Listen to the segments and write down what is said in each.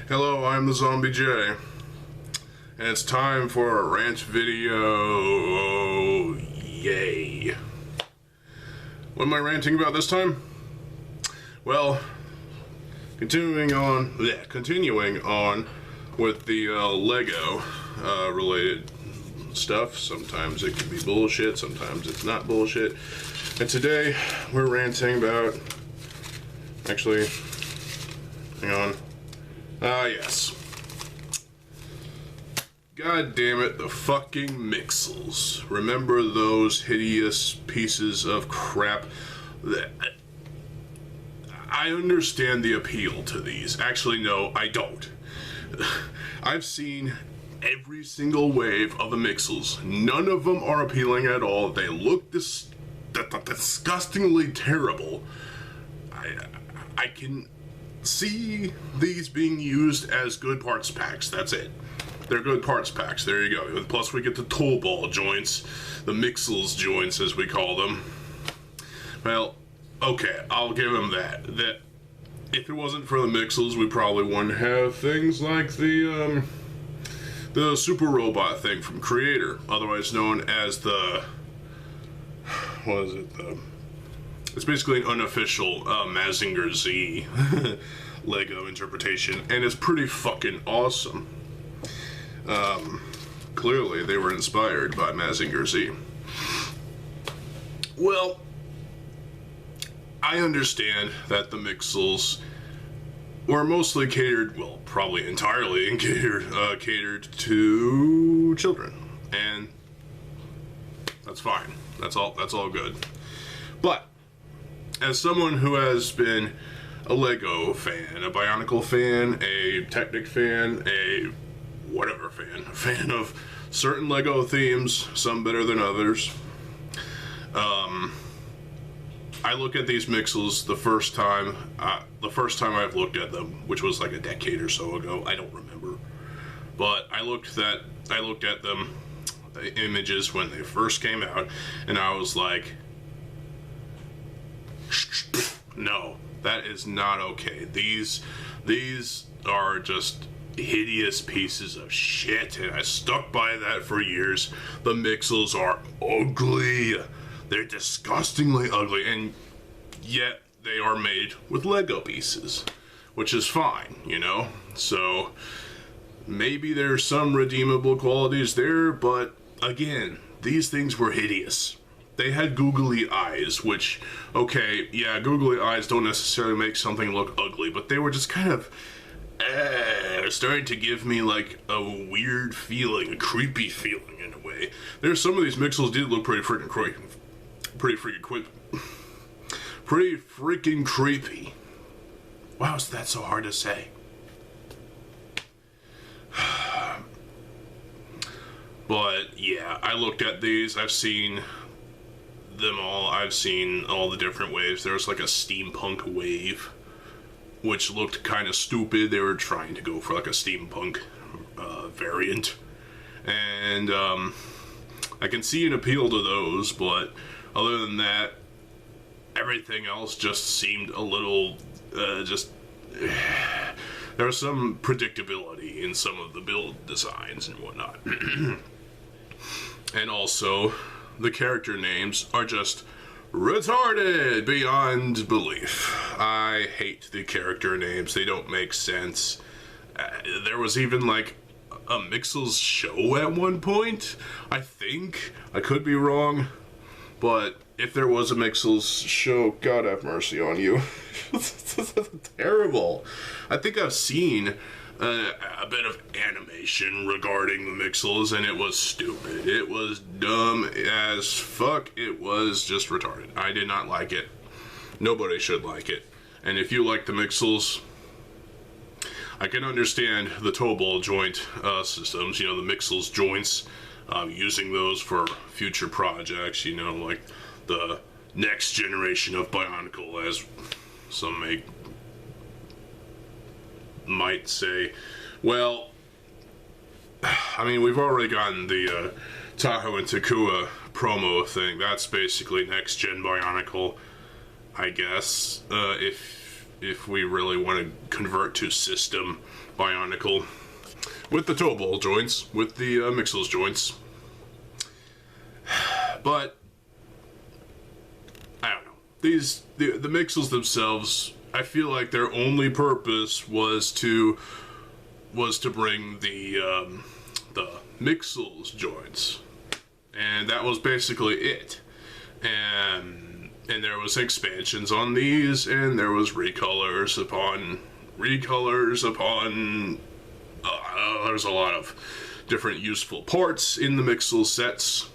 Hello, I'm TheZOMBIEJ, and it's time for a rant video. Yay. What am I ranting about this time? Well, continuing on with the Lego related stuff. Sometimes it can be bullshit, sometimes it's not bullshit. And today we're ranting about, actually, hang on. Yes. God damn it, the fucking Mixels. Remember those hideous pieces of crap? I understand the appeal to these. Actually, no, I don't. I've seen every single wave of the Mixels. None of them are appealing at all. They look disgustingly terrible. I can see these being used as good parts packs. That's it. They're good parts packs. There you go. Plus we get the tool ball joints, the Mixels joints as we call them. Well, okay, I'll give them that. That if it wasn't for the Mixels, we probably wouldn't have things like the super robot thing from Creator, otherwise known as the, what is it? It's basically an unofficial Mazinger Z Lego interpretation, and it's pretty fucking awesome. Clearly they were inspired by Mazinger Z. Well, I understand that the Mixels were mostly catered, well, probably entirely catered to children, and that's fine. That's all good. But as someone who has been a Lego fan, a Bionicle fan, a Technic fan, a whatever fan, a fan of certain Lego themes, some better than others, I look at these Mixels the first time I've looked at them, which was like a decade or so ago. I don't remember, but I looked at them, the images when they first came out, and I was like, no, that is not okay. These are just hideous pieces of shit, and I stuck by that for years. The Mixels are ugly. They're disgustingly ugly, and yet they are made with Lego pieces, which is fine, you know? So maybe there's some redeemable qualities there, but again, these things were hideous. They had googly eyes, which, okay, yeah, googly eyes don't necessarily make something look ugly, but they were just kind of starting to give me like a weird feeling, a creepy feeling in a way. There's some of these Mixels did look pretty freaking creepy. Wow, is that so hard to say? But yeah, I looked at these, I've seen them all. I've seen all the different waves. There was like a steampunk wave, which looked kind of stupid. They were trying to go for like a steampunk variant, and I can see an appeal to those, but other than that, everything else just seemed a little there was some predictability in some of the build designs and whatnot. And also, the character names are just retarded beyond belief. I hate the character names. They don't make sense. There was even like a Mixels show at one point, I think. I could be wrong, but if there was a Mixels show, God have mercy on you. Terrible. I think I've seen a bit of animation regarding the Mixels, and it was stupid. It was dumb as fuck. It was just retarded. I did not like it. Nobody should like it. And if you like the Mixels, I can understand the toe ball joint systems, you know, the Mixels joints, using those for future projects, you know, like the next generation of Bionicle, as some might say. Well, I mean, we've already gotten the Tahoe and Takua promo thing. That's basically next gen Bionicle, I guess. If if we really want to convert to system Bionicle with the toe ball joints, with the Mixels joints. But I don't know. The Mixels themselves, I feel like their only purpose was to bring the Mixels joints, and that was basically it. And there was expansions on these, and there was recolors upon there's a lot of different useful parts in the Mixel sets.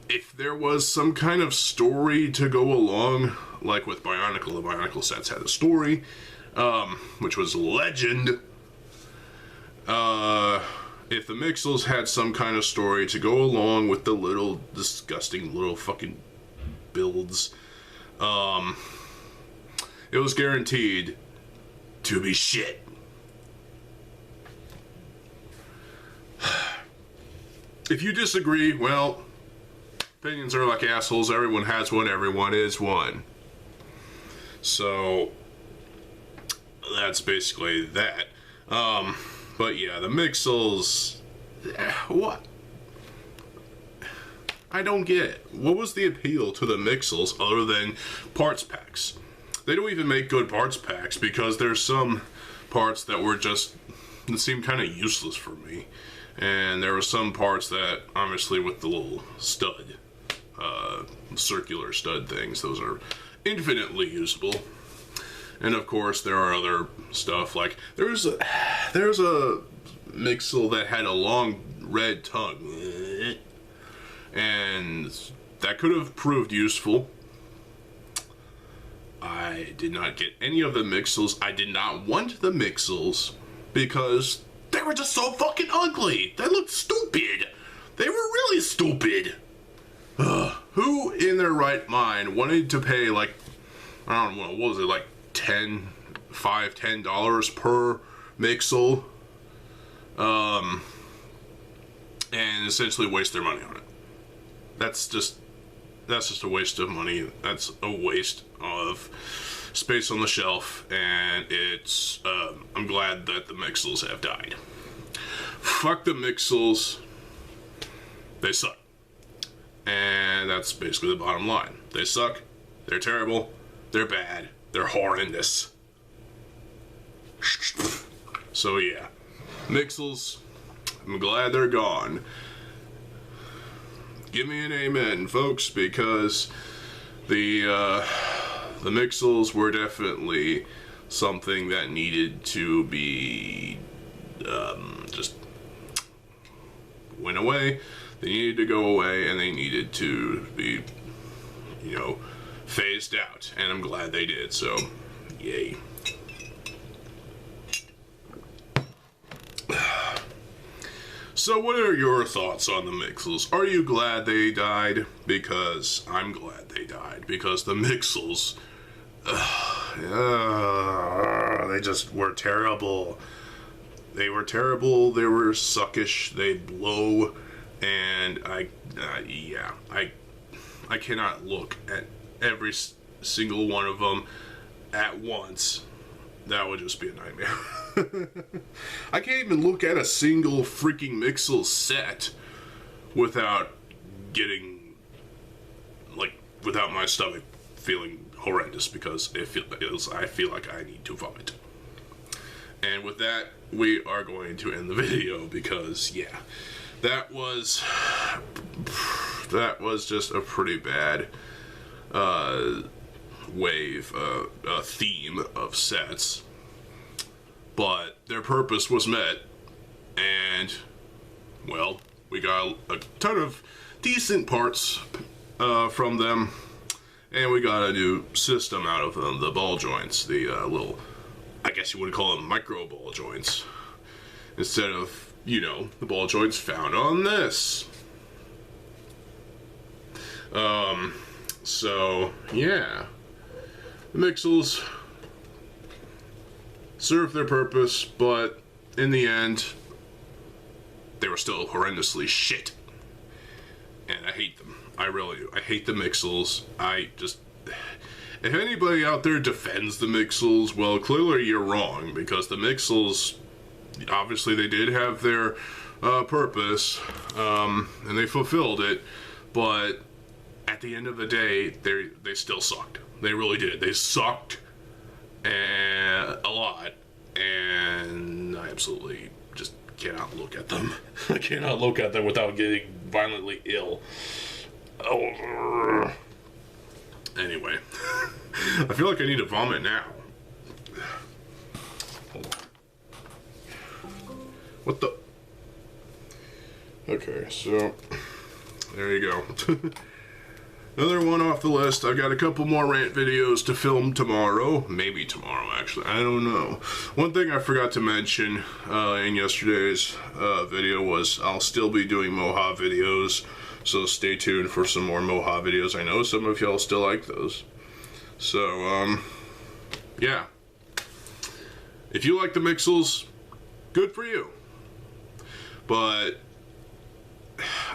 If there was some kind of story to go along, like with Bionicle, the Bionicle sets had a story, which was legend. If the Mixels had some kind of story to go along with the little disgusting little fucking builds, it was guaranteed to be shit. If you disagree, well, opinions are like assholes. Everyone has one. Everyone is one. So that's basically that. But yeah, the Mixels. What? I don't get it. What was the appeal to the Mixels other than parts packs? They don't even make good parts packs because there's some parts that seemed kind of useless for me. And there were some parts that, obviously, with the little stud, circular stud things, those are infinitely usable. And of course, there are other stuff like there's a Mixel that had a long red tongue, and that could have proved useful. I did not get any of the Mixels. I did not want the Mixels because they were just so fucking ugly. They looked stupid. They were really stupid. Who in their right mind wanted to pay, like, I don't know, what was it, like $10 per Mixel, and essentially waste their money on it? That's just a waste of money. That's a waste of space on the shelf, and it's, I'm glad that the Mixels have died. Fuck the Mixels. They suck. And that's basically the bottom line. They suck. They're terrible. They're bad. They're horrendous. So yeah. Mixels, I'm glad they're gone. Give me an amen, folks, because the Mixels were definitely something that needed to be just went away. They needed to go away, and they needed to be, phased out. And I'm glad they did, so yay. So what are your thoughts on the Mixels? Are you glad they died? Because I'm glad they died. Because the Mixels, they just were terrible. They were terrible. They were suckish. They blow. And I cannot look at every single one of them at once. That would just be a nightmare. I can't even look at a single freaking Mixel set without without my stomach feeling horrendous, because I feel like I need to vomit. And with that, we are going to end the video, because yeah, that was just a pretty bad theme of sets, but their purpose was met, and well, we got a ton of decent parts from them, and we got a new system out of them, the ball joints, the little, I guess you would call them micro ball joints, instead of, the ball joints found on this. So, yeah. The Mixels served their purpose, but in the end, they were still horrendously shit. And I hate them. I really do. I hate the Mixels. if anybody out there defends the Mixels, well, clearly you're wrong, because the Mixels, obviously they did have their purpose, and they fulfilled it, but at the end of the day, they still sucked. They really did. They sucked a lot, and I absolutely just cannot look at them. I cannot look at them without getting violently ill. Oh. Anyway, I feel like I need to vomit now. Hold on. What the? Okay, so there you go. Another one off the list. I've got a couple more rant videos to film tomorrow. Maybe tomorrow, actually. I don't know. One thing I forgot to mention in yesterday's video was I'll still be doing Moha videos. So stay tuned for some more Moha videos. I know some of y'all still like those. So, yeah. If you like the Mixels, good for you. But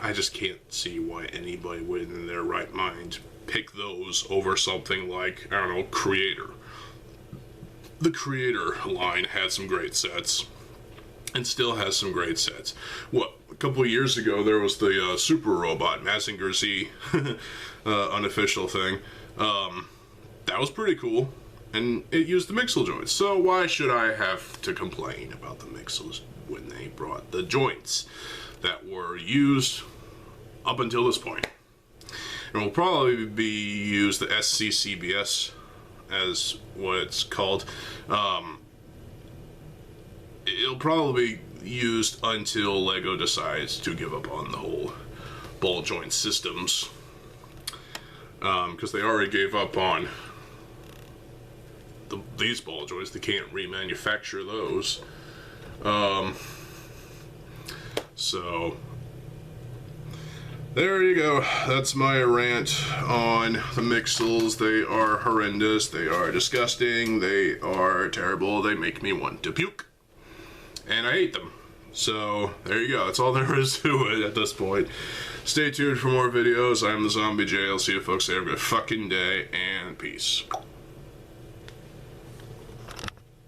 I just can't see why anybody would, in their right mind, pick those over something like, I don't know, Creator. The Creator line had some great sets, and still has some great sets. What, a couple of years ago, there was the Super Robot, Mazinger Z, unofficial thing. That was pretty cool, and it used the Mixel joints. So why should I have to complain about the Mixels when they brought the joints that were used up until this point? And will probably be used, the SCCBS, as what it's called. It'll probably be used until LEGO decides to give up on the whole ball joint systems, because they already gave up on these ball joints. They can't remanufacture those. So there you go. That's my rant on the Mixels. They are horrendous. They are disgusting. They are terrible. They make me want to puke. And I hate them. So there you go. That's all there is to it at this point. Stay tuned for more videos. I'm TheZOMBIEJ. I'll see you folks there. Have a good fucking day, and peace.